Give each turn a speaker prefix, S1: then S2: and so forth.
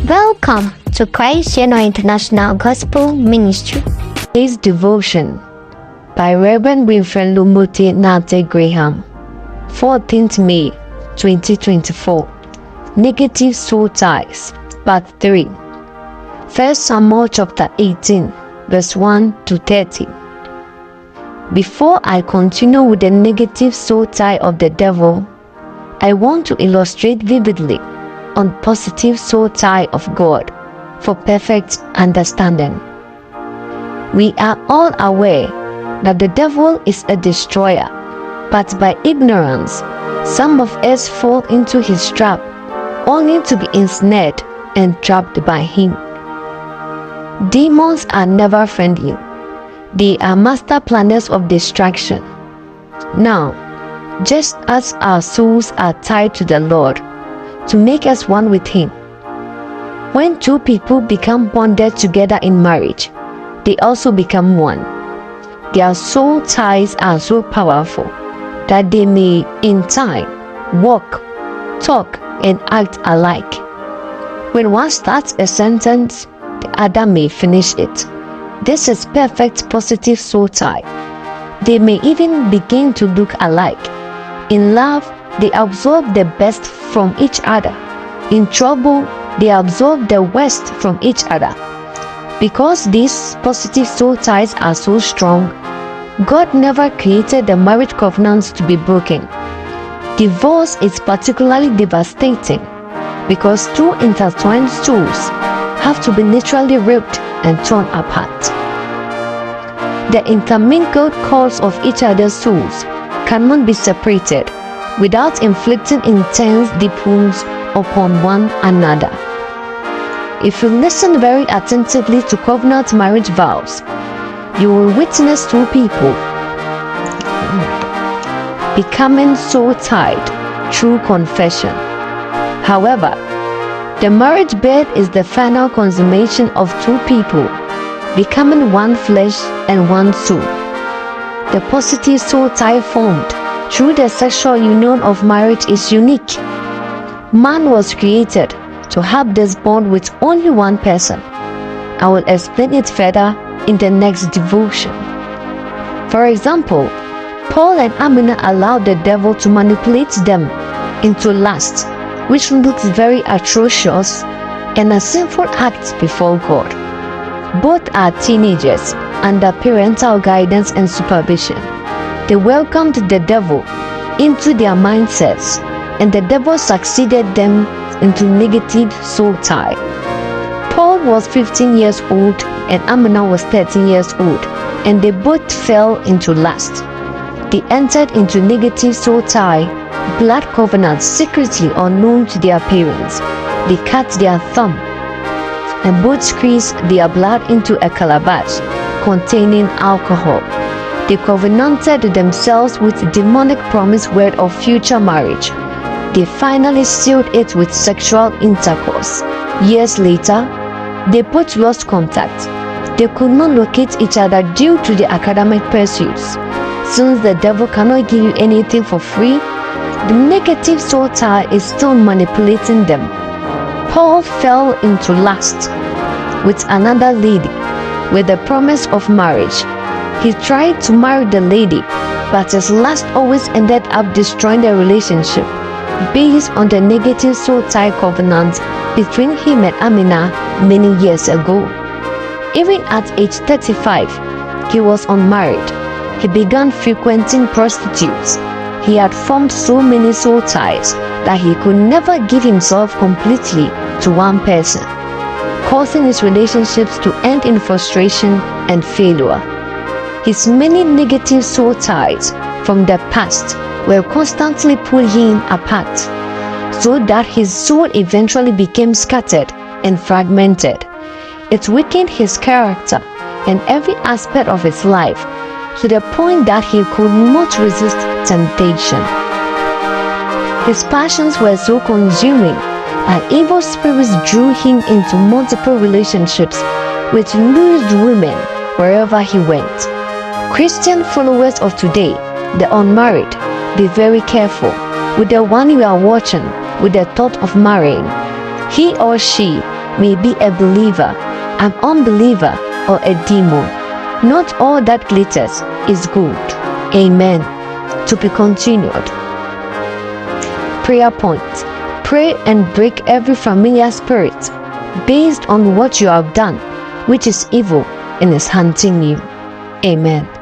S1: Welcome to Christ International Gospel Ministry.
S2: Today's devotion by Reverend Winfred Lomotey Nartey-Graham, 14th May 2024. Negative soul ties, Part 3. 1 Samuel chapter 18, verse 1 to 30. Before I continue with the negative soul tie of the devil, I want to illustrate vividly on positive soul tie of God for perfect understanding. We are all aware that the devil is a destroyer, but by ignorance, some of us fall into his trap only to be ensnared and trapped by him. Demons are never friendly. They are master planners of destruction. Now, just as our souls are tied to the Lord to make us one with him, when two people become bonded together in marriage, they also become one. Their soul ties are so powerful that they may in time walk, talk, and act alike. When one starts a sentence, the other may finish it. This is perfect positive soul tie. They may even begin to look alike. In love, they absorb the best from each other. In trouble, they absorb the worst from each other. Because these positive soul ties are so strong, God never created the marriage covenants to be broken. Divorce is particularly devastating because two intertwined souls have to be literally ripped and torn apart. The intermingled cords of each other's souls cannot be separated without inflicting intense deep wounds upon one another. If you listen very attentively to covenant marriage vows, you will witness two people becoming so tied through confession. However, the marriage bed is the final consummation of two people becoming one flesh and one soul. The positive soul tie formed through the sexual union of marriage is unique. Man was created to have this bond with only one person. I will explain it further in the next devotion. For example, Paul and Amina allowed the devil to manipulate them into lust, which looks very atrocious and a sinful act before God. Both are teenagers under parental guidance and supervision. They welcomed the devil into their mindsets, and the devil succeeded them into negative soul tie. Paul was 15 years old and Amina was 13 years old, and they both fell into lust. They entered into negative soul tie, blood covenants secretly unknown to their parents. They cut their thumb and both squeezed their blood into a calabash containing alcohol. They covenanted themselves with the demonic promised word of future marriage. They finally sealed it with sexual intercourse. Years later, they both lost contact. They could not locate each other due to the academic pursuits. Since the devil cannot give you anything for free, the negative soul tie is still manipulating them. Paul fell into lust with another lady with the promise of marriage. He tried to marry the lady, but his lust always ended up destroying the relationship based on the negative soul tie covenant between him and Amina many years ago. Even at age 35, he was unmarried. He began frequenting prostitutes. He had formed so many soul ties that he could never give himself completely to one person, causing his relationships to end in frustration and failure. His many negative soul ties from the past were constantly pulling him apart, so that his soul eventually became scattered and fragmented. It weakened his character and every aspect of his life to the point that he could not resist temptation. His passions were so consuming that evil spirits drew him into multiple relationships with loose women wherever he went. Christian followers of today, the unmarried, be very careful with the one you are watching with the thought of marrying. He or she may be a believer, an unbeliever, or a demon. Not all that glitters is good. Amen. To be continued. Prayer point. Pray and break every familiar spirit based on what you have done, which is evil and is hunting you. Amen.